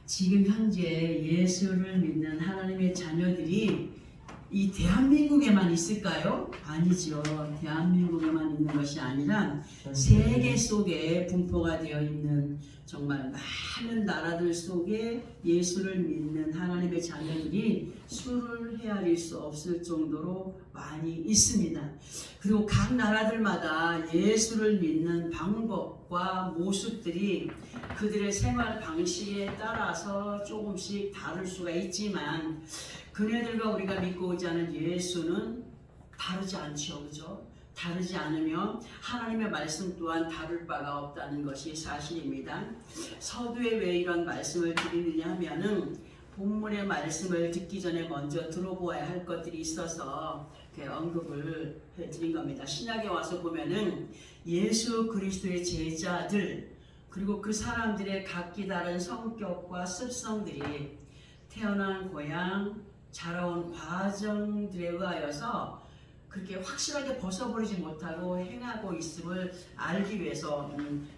지금 현재 예수를 믿는 하나님의 자녀들이 이 대한민국에만 있을까요? 아니죠. 대한민국에만 있는 것이 아니라 세계 속에 분포가 되어 있는 정말 많은 나라들 속에 예수를 믿는 하나님의 자녀들이 수를 헤아릴 수 없을 정도로 많이 있습니다. 그리고 각 나라들마다 예수를 믿는 방법과 모습들이 그들의 생활 방식에 따라서 조금씩 다를 수가 있지만 그네들과 우리가 믿고 오지 않은 예수는 다르지 않죠. 그죠? 다르지 않으며 하나님의 말씀 또한 다를 바가 없다는 것이 사실입니다. 서두에 왜 이런 말씀을 드리느냐 하면은 본문의 말씀을 듣기 전에 먼저 들어보아야 할 것들이 있어서 언급을 해드린 겁니다. 신약에 와서 보면은 예수 그리스도의 제자들 그리고 그 사람들의 각기 다른 성격과 습성들이 태어난 고향, 자라온 과정들에 의하여서 그렇게 확실하게 벗어버리지 못하고 행하고 있음을 알기 위해서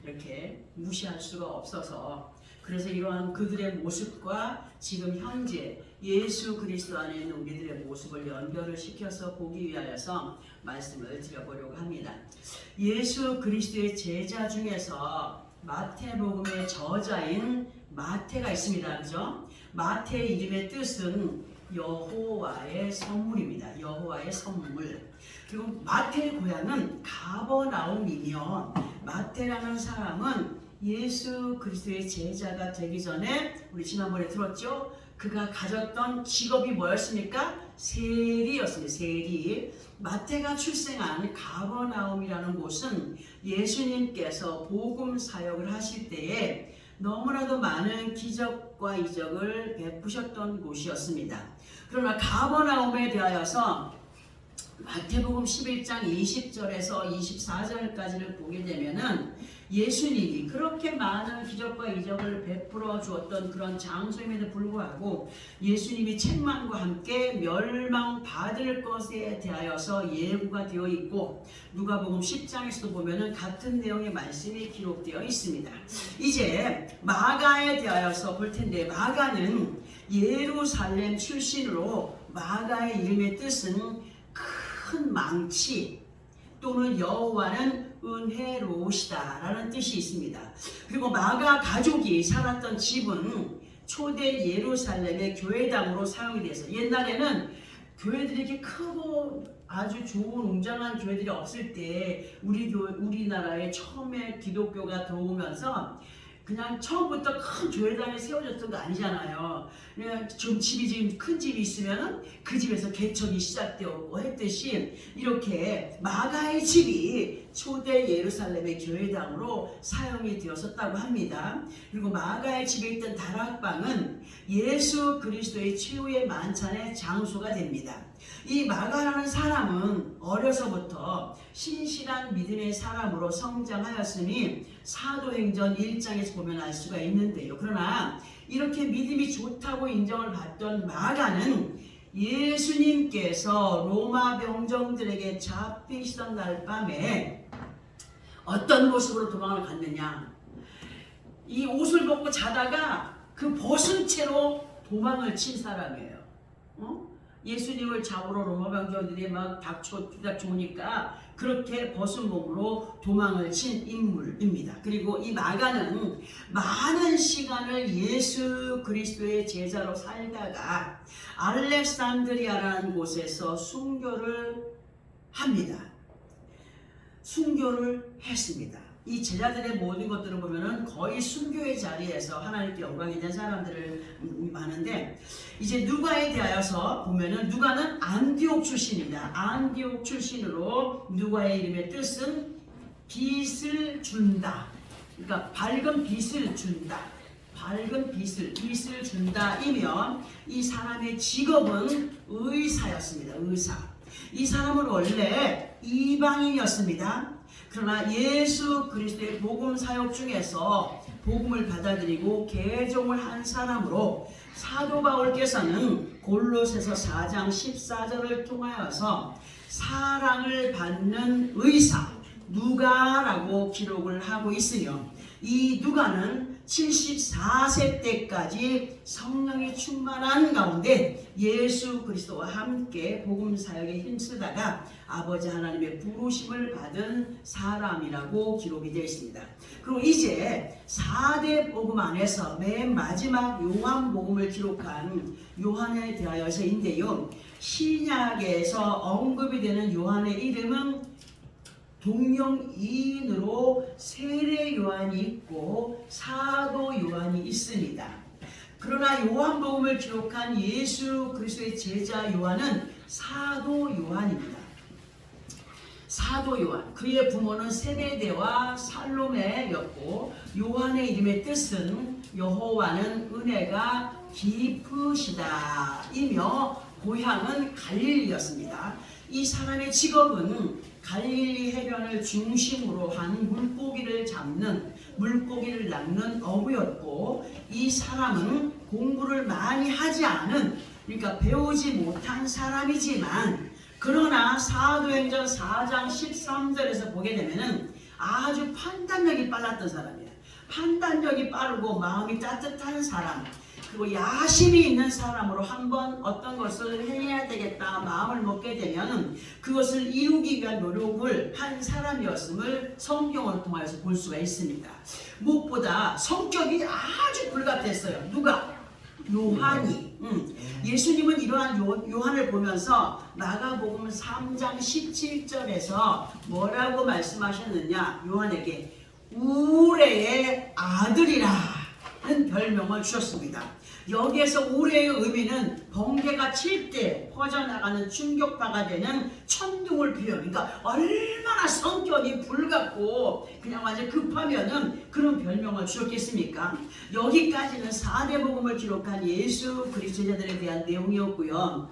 이렇게 무시할 수가 없어서 그래서 이러한 그들의 모습과 지금 현재 예수 그리스도 안에 있는 우리들의 모습을 연결을 시켜서 보기 위하여서 말씀을 드려보려고 합니다. 예수 그리스도의 제자 중에서 마태복음의 저자인 마태가 있습니다. 그죠? 마태의 이름의 뜻은 여호와의 선물입니다. 여호와의 선물. 그리고 마태의 고향은 가버나움이며 마태라는 사람은 예수 그리스도의 제자가 되기 전에 우리 지난번에 들었죠? 그가 가졌던 직업이 뭐였습니까? 세리였습니다. 세리. 마태가 출생한 가버나움이라는 곳은 예수님께서 복음 사역을 하실 때에 너무나도 많은 기적과 이적을 베푸셨던 곳이었습니다. 그러나 가버나움에 대하여서 마태복음 11장 20절에서 24절까지를 보게 되면은 예수님이 그렇게 많은 기적과 이적을 베풀어 주었던 그런 장소임에도 불구하고 예수님이 책망과 함께 멸망받을 것에 대하여서 예고가 되어 있고 누가복음 10장에서도 보면은 같은 내용의 말씀이 기록되어 있습니다. 이제 마가에 대하여서 볼 텐데 마가는 예루살렘 출신으로 마가의 이름의 뜻은 큰 망치 또는 여호와는 은혜로우시다 라는 뜻이 있습니다. 그리고 마가 가족이 살았던 집은 초대 예루살렘의 교회당으로 사용이 돼서 옛날에는 교회들이 이렇게 크고 아주 좋은 웅장한 교회들이 없을 때 우리나라에 처음에 기독교가 들어오면서 그냥 처음부터 큰 교회당이 세워졌던 거 아니잖아요. 그냥 좀 집이 지금 큰 집이 있으면 그 집에서 개척이 시작되었고 했듯이 이렇게 마가의 집이 초대 예루살렘의 교회당으로 사용이 되었었다고 합니다. 그리고 마가의 집에 있던 다락방은 예수 그리스도의 최후의 만찬의 장소가 됩니다. 이 마가라는 사람은 어려서부터 신실한 믿음의 사람으로 성장하였으니 사도행전 1장에서 보면 알 수가 있는데요. 그러나 이렇게 믿음이 좋다고 인정을 받던 마가는 예수님께서 로마 병정들에게 잡히시던 날 밤에 어떤 모습으로 도망을 갔느냐, 이 옷을 벗고 자다가 그 벗은 채로 도망을 친 사람이에요. 예수님을 잡으러 로마 병정들이 막 닥쳐오니까 그렇게 벗은 몸으로 도망을 친 인물입니다. 그리고 이 마가는 많은 시간을 예수 그리스도의 제자로 살다가 알렉산드리아라는 곳에서 순교를 합니다. 순교를 했습니다. 이 제자들의 모든 것들을 보면은 거의 순교의 자리에서 하나님께 영광이 된 사람들을 많은데 이제 누가에 대하여서 보면은 누가는 안디옥 출신입니다. 안디옥 출신으로 누가의 이름의 뜻은 빛을 준다. 그러니까 밝은 빛을 준다. 밝은 빛을 준다이면 이 사람의 직업은 의사였습니다. 의사. 이 사람은 원래 이방인이었습니다. 그러나 예수 그리스도의 복음 사역 중에서 복음을 받아들이고 개종을 한 사람으로 사도 바울께서는 골로새서 4장 14절을 통하여서 사랑을 받는 의사 누가라고 기록을 하고 있으며 이 누가는 74세 때까지 성령이 충만한 가운데 예수 그리스도와 함께 복음 사역에 힘쓰다가 아버지 하나님의 부르심을 받은 사람이라고 기록이 되어 있습니다. 그리고 이제 4대 복음 안에서 맨 마지막 요한복음을 기록한 요한에 대하여서인데요. 신약에서 언급이 되는 요한의 이름은 동명이인으로 세례 요한이 있고 사도 요한이 있습니다. 그러나 요한복음을 기록한 예수 그리스도의 제자 요한은 사도 요한입니다. 사도 요한, 그의 부모는 세베대와 살로메였고 요한의 이름의 뜻은 여호와는 은혜가 깊으시다 이며 고향은 갈릴리였습니다. 이 사람의 직업은 갈릴리 해변을 중심으로 한 물고기를 낚는 어부였고, 이 사람은 공부를 많이 하지 않은, 그러니까 배우지 못한 사람이지만, 그러나 사도행전 4장 13절에서 보게 되면은 아주 판단력이 빨랐던 사람이에요. 판단력이 빠르고 마음이 따뜻한 사람, 그리고 야심이 있는 사람으로 한번 어떤 것을 해야 되겠다 마음을 먹게 되면 그것을 이루기 위한 노력을 한 사람이었음을 성경을 통해서 볼 수가 있습니다. 무엇보다 성격이 아주 불같았어요. 누가? 요한이. 예수님은 이러한 요한을 보면서 마가복음 3장 17절에서 뭐라고 말씀하셨느냐? 요한에게 우레의 아들이라는 별명을 주셨습니다. 여기에서 우레의 의미는 번개가 칠 때 퍼져나가는 충격파가 되는 천둥을 비유. 그러니까 얼마나 성격이 불같고 그냥 완전 급하면은 그런 별명을 주었겠습니까? 여기까지는 4대 복음을 기록한 예수 그리스도자들에 대한 내용이었고요.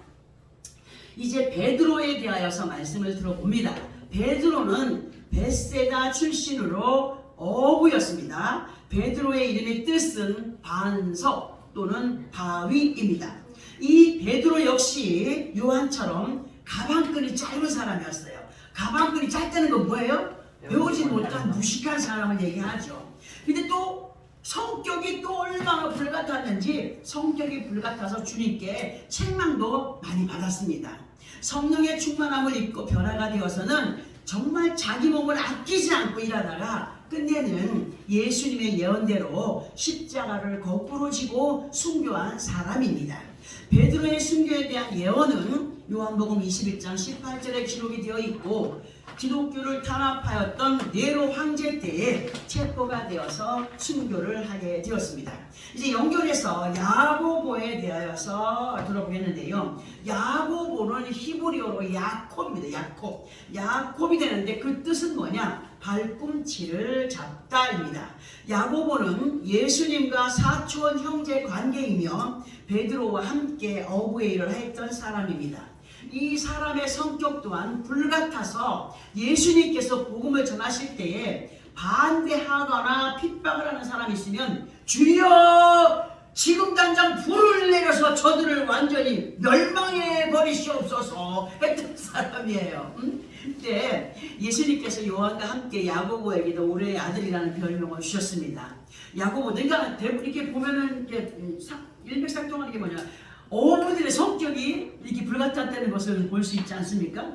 이제 베드로에 대하여서 말씀을 들어봅니다. 베드로는 벳세다 출신으로 어부였습니다. 베드로의 이름의 뜻은 반석 또는 바위입니다. 이 베드로 역시 요한처럼 가방끈이 짧은 사람이었어요. 가방끈이 짧다는 건 뭐예요? 배우지 못한 무식한 사람을 얘기하죠. 근데 또 성격이 또 얼마나 불같았는지 성격이 불같아서 주님께 책망도 많이 받았습니다. 성령의 충만함을 입고 변화가 되어서는 정말 자기 몸을 아끼지 않고 일하다가 끝내는 예수님의 예언대로 십자가를 거꾸로 지고 순교한 사람입니다. 베드로의 순교에 대한 예언은 요한복음 21장 18절에 기록이 되어 있고, 기독교를 탄압하였던 네로 황제 때에 체포가 되어서 순교를 하게 되었습니다. 이제 연결해서 야고보에 대하여서 들어보겠는데요. 야고보는 히브리어로 야콥입니다. 야콥이 되는데 그 뜻은 뭐냐? 발꿈치를 잡다입니다. 야고보는 예수님과 사촌 형제 관계이며 베드로와 함께 어부의 일을 했던 사람입니다. 이 사람의 성격 또한 불같아서 예수님께서 복음을 전하실 때에 반대하거나 핍박을 하는 사람이 있으면 주여 지금 당장 불을 내려서 저들을 완전히 멸망해 버리시옵소서 했던 사람이에요. 근데 예수님께서 요한과 함께 야고보에게도 우리의 아들이라는 별명을 주셨습니다. 야고보, 그러니까 이렇게 보면은 일맥상통하는 게 뭐냐? 어부들의 성격이 이렇게 불같았다는 것을 볼 수 있지 않습니까?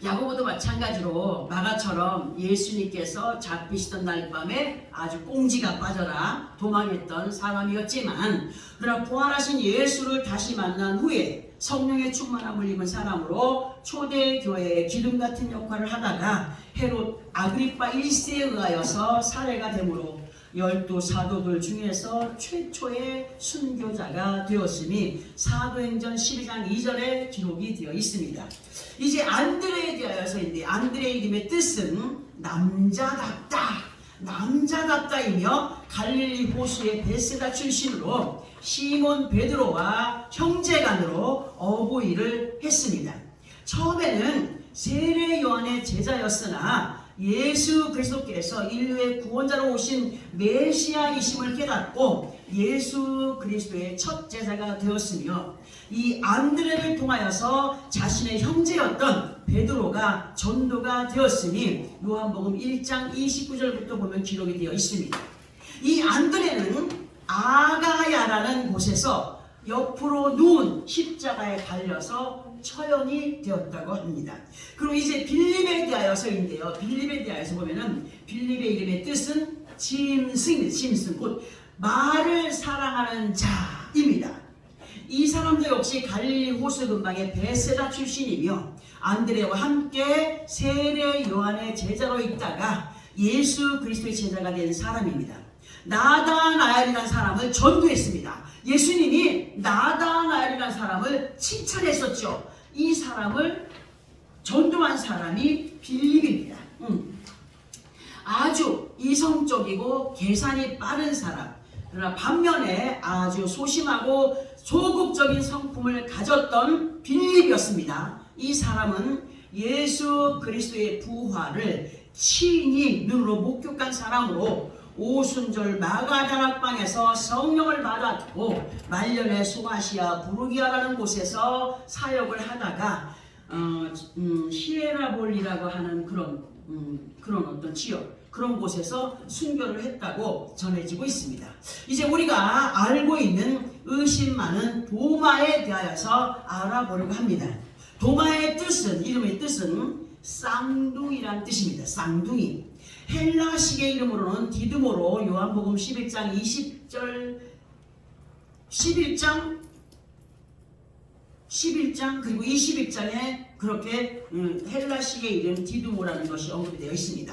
야고보도 마찬가지로 마가처럼 예수님께서 잡히시던 날 밤에 아주 꽁지가 빠져라 도망했던 사람이었지만, 그러나 부활하신 예수를 다시 만난 후에 성령의 충만함을 입은 사람으로 초대교회의 기둥 같은 역할을 하다가 헤롯 아그리파 1세에 의하여서 살해가 되므로 12 사도들 중에서 최초의 순교자가 되었음이 사도행전 12장 2절에 기록이 되어 있습니다. 이제 안드레에 대하여서인데, 안드레의 이름의 뜻은 남자답다이며 갈릴리 호수의 베세다 출신으로 시몬 베드로와 형제간으로 어부일을 했습니다. 처음에는 세례 요한의 제자였으나 예수 그리스도께서 인류의 구원자로 오신 메시아이심을 깨닫고 예수 그리스도의 첫 제자가 되었으며, 이 안드레를 통하여서 자신의 형제였던 베드로가 전도가 되었으니 요한복음 1장 29절부터 보면 기록이 되어 있습니다. 이 안드레는 아가야라는 곳에서 옆으로 누운 십자가에 달려서 처형이 되었다고 합니다. 그리고 이제 빌립에 대하여서인데요. 빌립에 대하여서 보면은 빌립의 이름의 뜻은 짐승, 곧 말을 사랑하는 자입니다. 이 사람도 역시 갈릴리 호수 근방의 베세다 출신이며 안드레와 함께 세례 요한의 제자로 있다가 예수 그리스도의 제자가 된 사람입니다. 나다나엘이라는 사람을 전도했습니다. 예수님이 나다나엘이라는 사람을 칭찬했었죠. 이 사람을 전도한 사람이 빌립입니다. 아주 이성적이고 계산이 빠른 사람, 그러나 반면에 아주 소심하고 소극적인 성품을 가졌던 빌립이었습니다. 이 사람은 예수 그리스도의 부활을 친히 눈으로 목격한 사람으로 오순절 마가다락방에서 성령을 받았고 말년에 소아시아 부르기아라는 곳에서 사역을 하다가 히에라볼리라고 하는 그런 어떤 지역, 그런 곳에서 순교를 했다고 전해지고 있습니다. 이제 우리가 알고 있는 의심 많은 도마에 대하여서 알아보려고 합니다. 도마의 뜻은, 이름의 뜻은 쌍둥이란 뜻입니다. 쌍둥이. 헬라식의 이름으로는 디드모로 요한복음 11장 20절 11장 그리고 21장에 그렇게 헬라식의 이름 디드모라는 것이 언급이 되어 있습니다.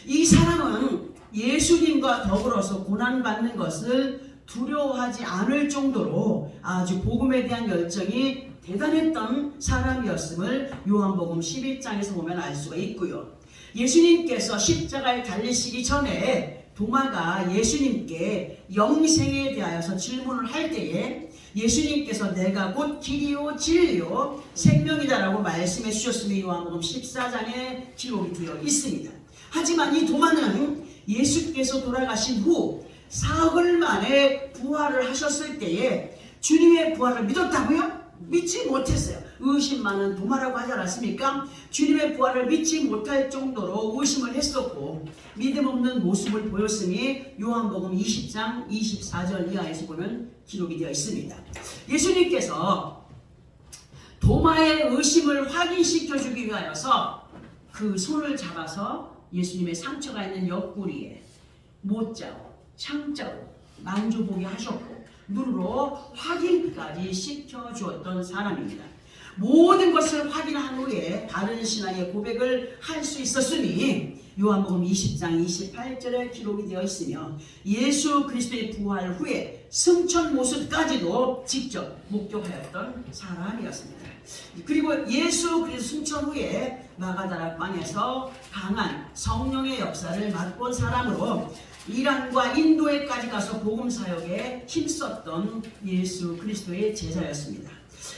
이 사람은 예수님과 더불어서 고난받는 것을 두려워하지 않을 정도로 아주 복음에 대한 열정이 대단했던 사람이었음을 요한복음 11장에서 보면 알 수가 있고요. 예수님께서 십자가에 달리시기 전에 도마가 예수님께 영생에 대하여서 질문을 할 때에 예수님께서 내가 곧 길이요 진리요 생명이다라고 말씀해 주셨음이 요한복음 14장에 기록이 되어 있습니다. 하지만 이 도마는 예수께서 돌아가신 후 사흘 만에 부활을 하셨을 때에 주님의 부활을 믿었다고요? 믿지 못했어요. 의심 많은 도마라고 하지 않았습니까? 주님의 부활을 믿지 못할 정도로 의심을 했었고 믿음 없는 모습을 보였으니 요한복음 20장 24절 이하에서 보면 기록이 되어 있습니다. 예수님께서 도마의 의심을 확인시켜주기 위하여서 그 손을 잡아서 예수님의 상처가 있는 옆구리에 못자로, 창자로 만져보게 하셨고 눈으로 확인까지 시켜주었던 사람입니다. 모든 것을 확인한 후에 바른 신앙의 고백을 할 수 있었으니 요한복음 20장 28절에 기록이 되어 있으며 예수 그리스도의 부활 후에 승천 모습까지도 직접 목격하였던 사람이었습니다. 그리고 예수 그리스도 승천 후에 마가다락방에서 강한 성령의 역사를 맛본 사람으로 이란과 인도에까지 가서 복음 사역에 힘썼던 예수 그리스도의 제자였습니다.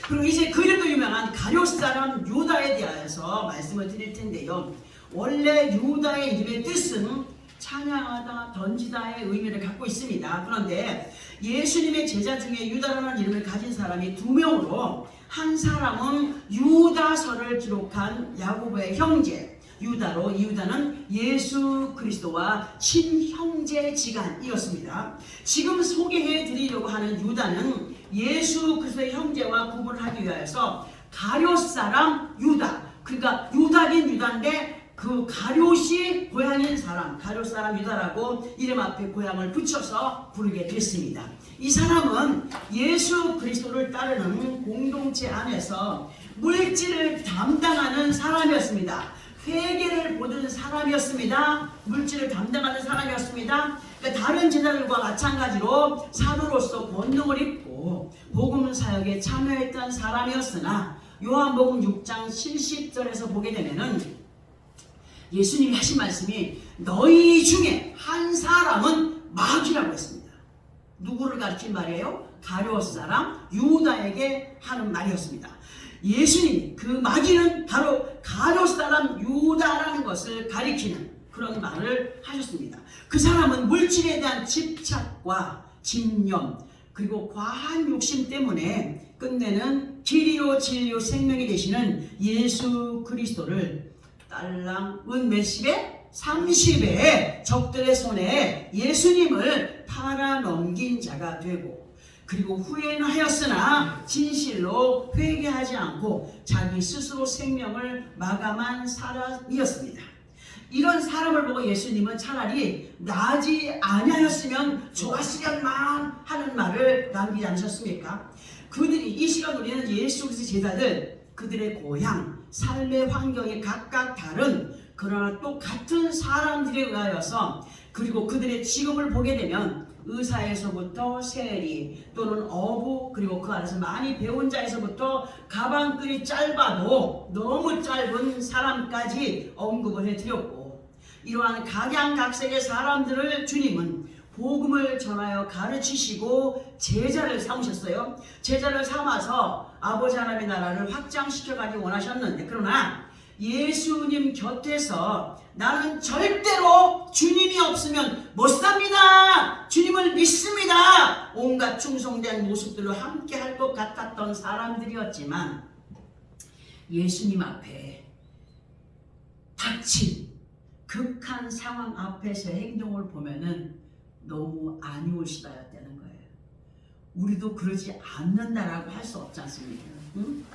그리고 이제 그 이름도 유명한 가룟 사람 유다에 대해서 말씀을 드릴 텐데요. 원래 유다의 이름의 뜻은 찬양하다, 던지다의 의미를 갖고 있습니다. 그런데 예수님의 제자 중에 유다라는 이름을 가진 사람이 2명으로 한 사람은 유다서를 기록한 야고보의 형제 유다로, 이 유다는 예수 그리스도와 친형제지간이었습니다. 지금 소개해 드리려고 하는 유다는 예수 그리스도의 형제와 구분하기 위해서 가룟 사람 유다, 그러니까 유다긴 유다인데 그 가룟이 고향인 사람, 가룟 사람 유다라고 이름 앞에 고향을 붙여서 부르게 됐습니다. 이 사람은 예수 그리스도를 따르는 공동체 안에서 물질을 담당하는 사람이었습니다. 회계를 보는 사람이었습니다. 물질을 담당하는 사람이었습니다. 그러니까 다른 제자들과 마찬가지로 사도로서 권능을 입고 복음 사역에 참여했던 사람이었으나 요한복음 6장 70절에서 보게 되면은 예수님이 하신 말씀이 너희 중에 한 사람은 마귀라고 했습니다. 누구를 가르친 말이에요? 가룟 사람 유다에게 하는 말이었습니다. 예수님이 그 마귀는 바로 가룟 사람 유다라는 것을 가리키는 그런 말을 하셨습니다. 그 사람은 물질에 대한 집착과 집념 그리고 과한 욕심 때문에 끝내는 길이요 진리요 생명이 되시는 예수 그리스도를 딸랑 은 몇십에 30에 적들의 손에 예수님을 팔아넘긴 자가 되고, 그리고 후회는 하였으나 진실로 회개하지 않고 자기 스스로 생명을 마감한 사람이었습니다. 이런 사람을 보고 예수님은 차라리 나지 아니하였으면 좋았으련만 하는 말을 남기지 않으셨습니까? 그들이, 이 시간 우리는 예수 그리스도 제자들, 그들의 고향, 삶의 환경이 각각 다른 그러나 또 같은 사람들에 의하여서, 그리고 그들의 직업을 보게 되면 의사에서부터 세리 또는 어부, 그리고 그 안에서 많이 배운 자에서부터 가방끈이 짧아도 너무 짧은 사람까지 언급을 해드렸고, 이러한 각양각색의 사람들을 주님은 복음을 전하여 가르치시고 제자를 삼으셨어요. 제자를 삼아서 아버지 하나님의 나라를 확장시켜가기 원하셨는데, 그러나 예수님 곁에서 나는 절대로 주님이 없으면 못 삽니다, 주님을 믿습니다, 온갖 충성된 모습들로 함께 할 것 같았던 사람들이었지만, 예수님 앞에 닥친 극한 상황 앞에서의 행동을 보면은 너무 안이올시다였다는 거예요. 우리도 그러지 않는다라고 할 수 없지 않습니까? 응?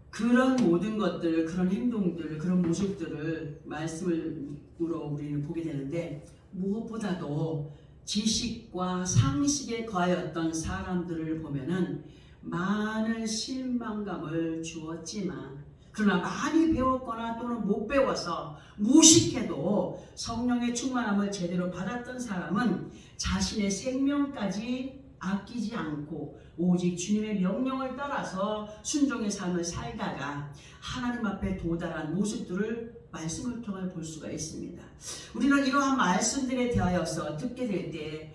그런 모든 것들, 그런 행동들, 그런 모습들을 말씀으로 우리는 보게 되는데, 무엇보다도 지식과 상식에 거하였던 사람들을 보면은 많은 실망감을 주었지만, 그러나 많이 배웠거나 또는 못 배워서 무식해도 성령의 충만함을 제대로 받았던 사람은 자신의 생명까지 아끼지 않고 오직 주님의 명령을 따라서 순종의 삶을 살다가 하나님 앞에 도달한 모습들을 말씀을 통해 볼 수가 있습니다. 우리는 이러한 말씀들에 대하여서 듣게 될 때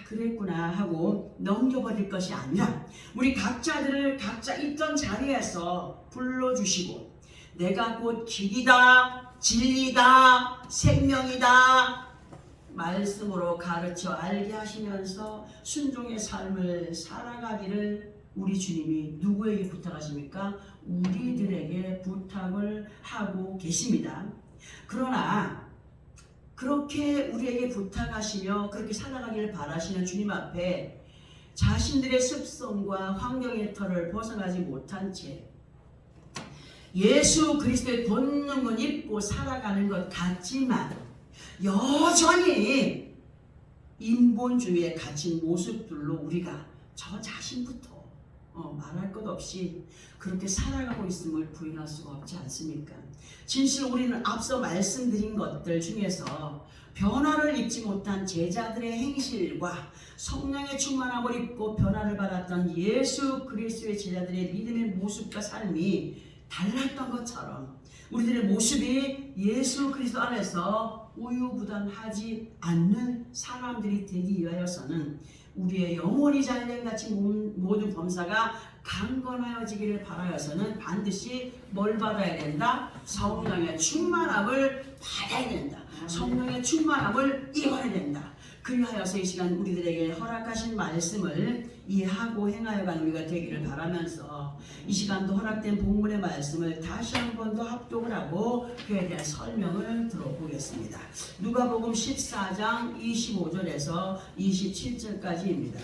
그랬구나 하고 넘겨버릴 것이 아니라, 우리 각자들을 각자 있던 자리에서 불러주시고 내가 곧 길이다, 진리다, 생명이다 말씀으로 가르쳐 알게 하시면서 순종의 삶을 살아가기를 우리 주님이 누구에게 부탁하십니까? 우리들에게 부탁을 하고 계십니다. 그러나 그렇게 우리에게 부탁하시며 그렇게 살아가기를 바라시는 주님 앞에 자신들의 습성과 환경의 털을 벗어나지 못한 채 예수 그리스도의 본능은 입고 살아가는 것 같지만 여전히 인본주의에 갇힌 모습들로 우리가 저 자신부터 말할 것 없이 그렇게 살아가고 있음을 부인할 수가 없지 않습니까? 진실 우리는 앞서 말씀드린 것들 중에서 변화를 입지 못한 제자들의 행실과 성령의 충만함을 입고 변화를 받았던 예수 그리스도의 제자들의 믿음의 모습과 삶이 달랐던 것처럼 우리들의 모습이 예수 그리스도 안에서 우유부단하지 않는 사람들이 되기 위하여서는 우리의 영혼이 잘됨같이 모든 범사가 강건하여지기를 바라여서는 반드시 뭘 받아야 된다? 성령의 충만함을 받아야 된다. 성령의 충만함을 이뤄야 된다. 그리하여서 이 시간 우리들에게 허락하신 말씀을 이해하고 행하여가는 우리가 되기를 바라면서 이 시간도 허락된 본문의 말씀을 다시 한 번 더 합독을 하고 그에 대한 설명을 들어보겠습니다. 누가복음 14장 25절에서 27절까지입니다.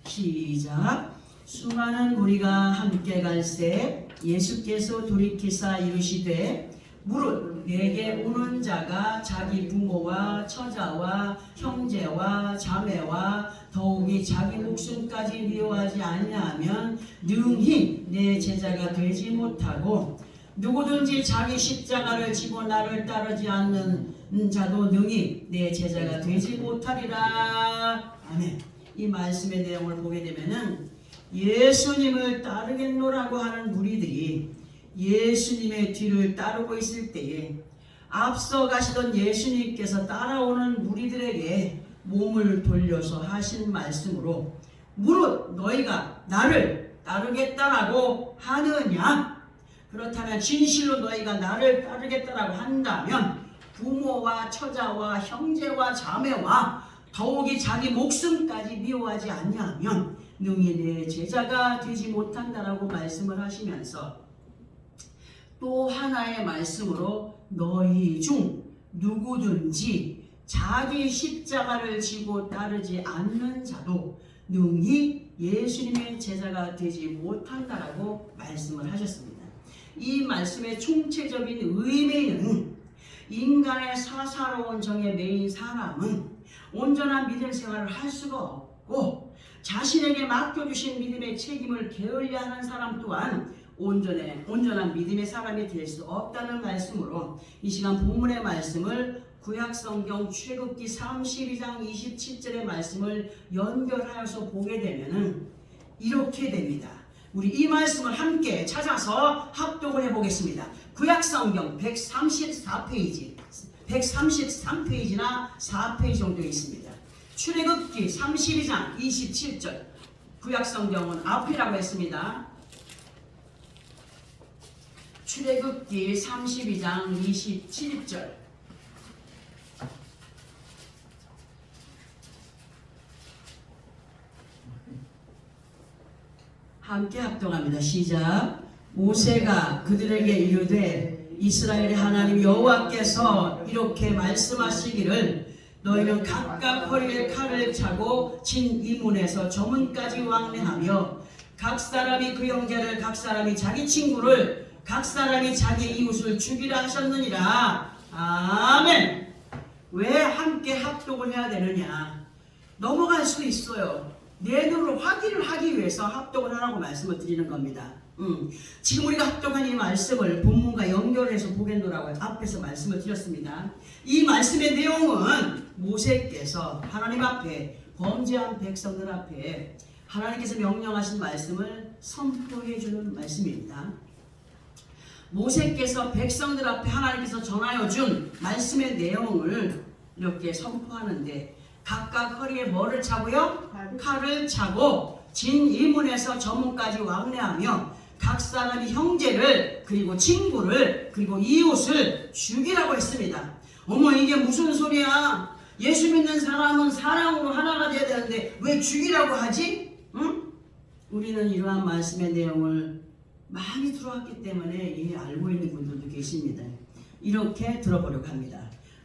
시작. 수많은 무리가 함께 갈새 예수께서 돌이키사 이르시되 무릇 내게 오는 자가 자기 부모와 처자와 형제와 자매와 더욱이 자기 목숨까지 미워하지 아니하면 능히 내 제자가 되지 못하고 누구든지 자기 십자가를 지고 나를 따르지 않는 자도 능히 내 제자가 되지 못하리라. 아멘. 이 말씀의 내용을 보게 되면은 예수님을 따르겠노라고 하는 무리들이 예수님의 뒤를 따르고 있을 때에 앞서 가시던 예수님께서 따라오는 무리들에게 몸을 돌려서 하신 말씀으로 무릇 너희가 나를 따르겠다라고 하느냐? 그렇다면 진실로 너희가 나를 따르겠다라고 한다면 부모와 처자와 형제와 자매와 더욱이 자기 목숨까지 미워하지 않냐면 능히 내 제자가 되지 못한다라고 말씀을 하시면서 또 하나의 말씀으로 너희 중 누구든지 자기 십자가를 지고 따르지 않는 자도 능히 예수님의 제자가 되지 못한다라고 말씀을 하셨습니다. 이 말씀의 총체적인 의미는 인간의 사사로운 정에 매인 사람은 온전한 믿음 생활을 할 수가 없고 자신에게 맡겨주신 믿음의 책임을 게을리하는 사람 또한 온전한 믿음의 사람이 될 수 없다는 말씀으로 이 시간 본문의 말씀을 구약성경 출애굽기 32장 27절의 말씀을 연결하여서 보게 되면은 이렇게 됩니다. 우리 이 말씀을 함께 찾아서 합독을 해보겠습니다. 구약성경 134페이지, 133페이지나 4페이지 정도 있습니다. 출애굽기 32장 27절, 구약성경은 앞이라고 했습니다. 출애굽기 32장 27절. 함께 합동합니다. 시작. 모세가 그들에게 이르되 이스라엘의 하나님 여호와께서 이렇게 말씀하시기를 너희는 각각 허리에 칼을 차고 진 이문에서 저 문까지 왕래하며 각 사람이 그 형제를, 각 사람이 자기 친구를, 각 사람이 자기 이웃을 죽이라 하셨느니라. 아멘. 왜 함께 합독을 해야 되느냐? 넘어갈 수 있어요. 내 눈으로 확인을 하기 위해서 합독을 하라고 말씀을 드리는 겁니다. 지금 우리가 합독한 이 말씀을 본문과 연결해서 보겠노라고 앞에서 말씀을 드렸습니다. 이 말씀의 내용은 모세께서 하나님 앞에 범죄한 백성들 앞에 하나님께서 명령하신 말씀을 선포해 주는 말씀입니다. 모세께서 백성들 앞에 하나님께서 전하여 준 말씀의 내용을 이렇게 선포하는데 각각 허리에 뭐를 차고요? 칼을 차고 진 이문에서 저 문까지 왕래하며 각 사람이 형제를 그리고 친구를 그리고 이웃을 죽이라고 했습니다. 어머 이게 무슨 소리야? 예수 믿는 사람은 사랑으로 하나가 되어야 되는데 왜 죽이라고 하지? 응? 우리는 이러한 말씀의 내용을 많이 들어왔기 때문에 이미 알고 있는 분들도 계십니다. 이렇게 들어보려고 합니다.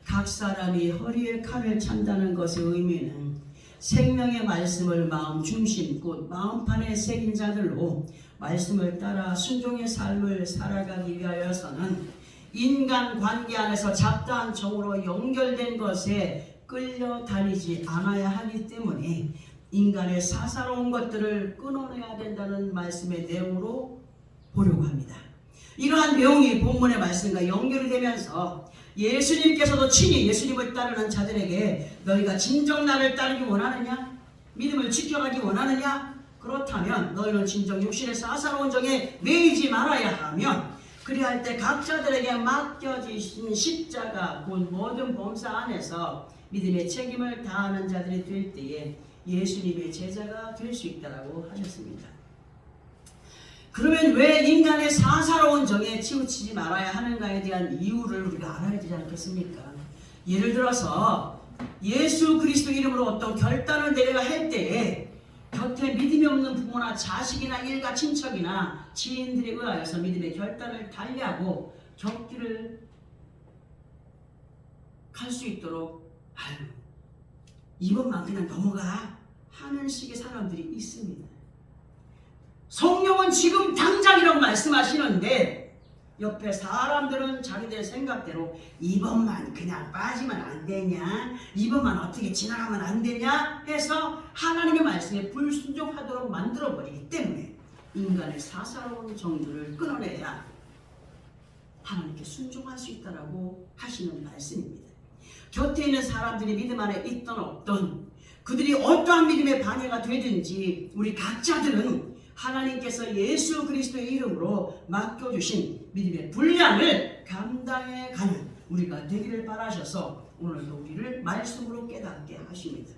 각 사람이 허리에 칼을 찬다는 것의 의미는 생명의 말씀을 마음 중심 곧 마음판에 새긴 자들로 말씀을 따라 순종의 삶을 살아가기 위하여서는 인간 관계 안에서 잡다한 정으로 연결된 것에 끌려다니지 않아야 하기 때문에 인간의 사사로운 것들을 끊어내야 된다는 말씀의 내용으로 보려고 합니다. 이러한 내용이 본문의 말씀과 연결이 되면서 예수님께서도 친히 예수님을 따르는 자들에게 너희가 진정 나를 따르기 원하느냐? 믿음을 지켜가기 원하느냐? 그렇다면 너희는 진정 육신의 사사로운 정에 매이지 말아야 하면 그리할 때 각자들에게 맡겨지신 십자가 곧 모든 범사 안에서 믿음의 책임을 다하는 자들이 될 때에 예수님의 제자가 될 수 있다고 하셨습니다. 그러면 왜 인간의 사사로운 정에 치우치지 말아야 하는가에 대한 이유를 우리가 알아야 되지 않겠습니까? 예를 들어서 예수 그리스도 이름으로 어떤 결단을 내려야 할 때에 곁에 믿음이 없는 부모나 자식이나 일가 친척이나 지인들에 의하여서 믿음의 결단을 달리하고 곁길을 갈 수 있도록 아유 이번만 그냥 넘어가 하는 식의 사람들이 있습니다. 성령은 지금 당장이라고 말씀하시는데 옆에 사람들은 자기들의 생각대로 이번만 그냥 빠지면 안 되냐, 이번만 어떻게 지나가면 안 되냐 해서 하나님의 말씀에 불순종하도록 만들어버리기 때문에 인간의 사사로운 정들을 끊어내야 하나님께 순종할 수 있다고 하시는 말씀입니다. 곁에 있는 사람들이 믿음 안에 있던 없던 그들이 어떠한 믿음의 방해가 되든지 우리 각자들은 하나님께서 예수 그리스도의 이름으로 맡겨주신 믿음의 분량을 감당해 가는 우리가 되기를 바라셔서 오늘도 우리를 말씀으로 깨닫게 하십니다.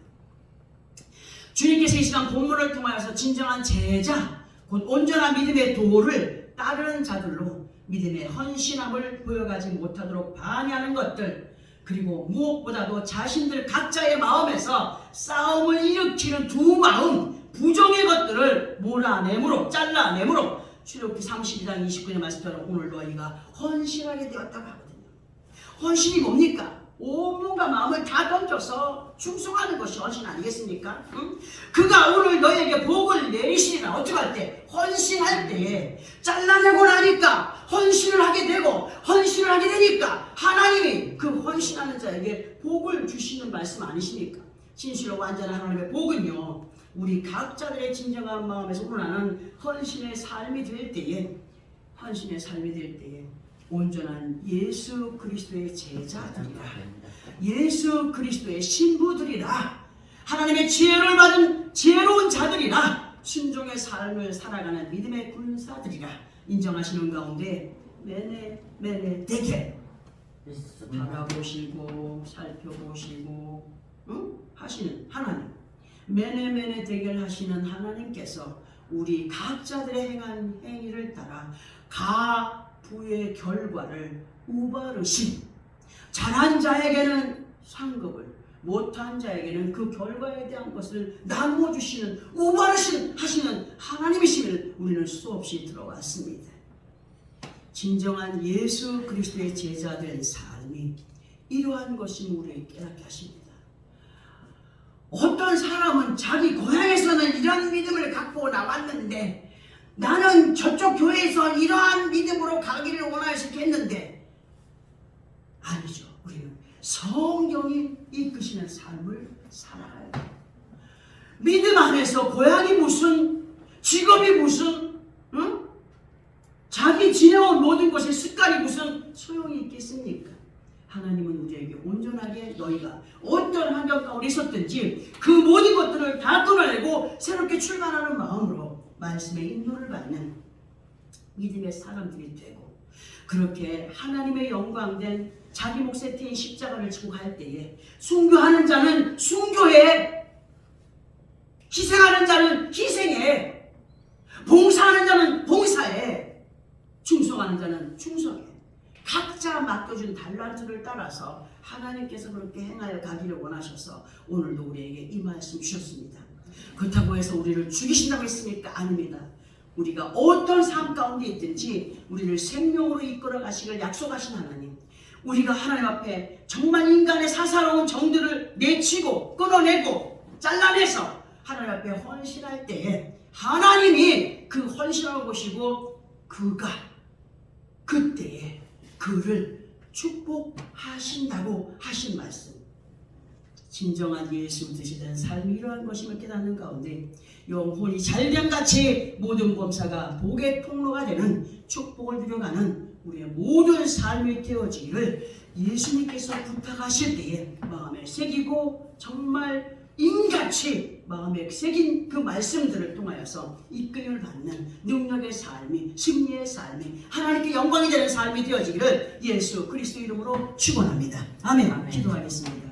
주님께서 이 시간 본문을 통하여서 진정한 제자 곧 온전한 믿음의 도를 따르는 자들로 믿음의 헌신함을 보여가지 못하도록 방해하는 것들 그리고 무엇보다도 자신들 각자의 마음에서 싸움을 일으키는 두 마음 부정의 것들을 몰아내므로 잘라내므로 출애굽기 32장 29절 말씀처럼 오늘 너희가 헌신하게 되었다고 하거든요. 헌신이 뭡니까? 온몸과 마음을 다 던져서 충성하는 것이 헌신 아니겠습니까? 응? 그가 오늘 너에게 복을 내리시리라. 어떻게 할 때? 헌신할 때에 잘라내고 나니까 헌신을 하게 되고 헌신을 하게 되니까 하나님이 그 헌신하는 자에게 복을 주시는 말씀 아니십니까? 진실로 완전한 하나님의 복은요, 우리 각자들의 진정한 마음에서 우러나는 헌신의 삶이 될 때에, 헌신의 삶이 될 때에 온전한 예수 그리스도의 제자들이라, 예수 그리스도의 신부들이라, 하나님의 지혜를 받은 지혜로운 자들이라, 순종의 삶을 살아가는 믿음의 군사들이라 인정하시는 가운데 매매 되게 바라보시고 살펴보시고 하시는 하나님, 매매 되게 하시는 하나님께서 우리 각자들의 행한 행위를 따라 가부의 결과를 우바르심, 잘한 자에게는 상급을, 못한 자에게는 그 결과에 대한 것을 나누어 주시는 우바르심 하시는 하나님이심을 우리는 수없이 들어왔습니다. 진정한 예수 그리스도의 제자된 삶이 이러한 것임을 우리에게 깨닫게 하십니다. 어떤 사람은 자기 고향에서는 이런 믿음을 갖고 나왔는데 나는 저쪽 교회에서 이러한 믿음으로 가기를 원하시겠는데, 아니죠. 우리는 성경이 이끄시는 삶을 살아가야 돼요. 믿음 안에서 고향이 무슨, 직업이 무슨, 자기 지내온 모든 것의 습관이 무슨 소용이 있겠습니까? 하나님은 우리에게 온전하게 너희가 어떤 환경 가운데 있었든지 그 모든 것들을 다 끊어내고 새롭게 출발하는 마음으로 말씀의 인도를 받는 믿음의 사람들이 되고, 그렇게 하나님의 영광된 자기 몫의 태인 십자가를 지고 갈 때에 순교하는 자는 순교해, 희생하는 자는 희생해, 봉사하는 자는 봉사해, 충성하는 자는 충성해. 각자 맡겨준 달란트를 따라서 하나님께서 그렇게 행하여 가기를 원하셔서 오늘도 우리에게 이 말씀 주셨습니다. 그렇다고 해서 우리를 죽이신다고 했습니까? 아닙니다. 우리가 어떤 삶 가운데 있든지 우리를 생명으로 이끌어 가시길 약속하신 하나님, 우리가 하나님 앞에 정말 인간의 사사로운 정들을 내치고 끊어내고 잘라내서 하나님 앞에 헌신할 때에 하나님이 그 헌신을 보시고 그가 그때에 그를 축복하신다고 하신 말씀, 진정한 예수 드시는 삶이 이러한 것임을 깨닫는 가운데 영혼이 잘됨같이 모든 범사가 복의 통로가 되는 축복을 누려가는 우리의 모든 삶이 되어지기를 예수님께서 부탁하실 때에 마음에 새기고 정말 인같이 마음에 새긴 그 말씀들을 통하여서 이끌림을 받는 능력의 삶이, 승리의 삶이, 하나님께 영광이 되는 삶이 되어지기를 예수 그리스도 이름으로 축원합니다. 아멘. 기도하겠습니다.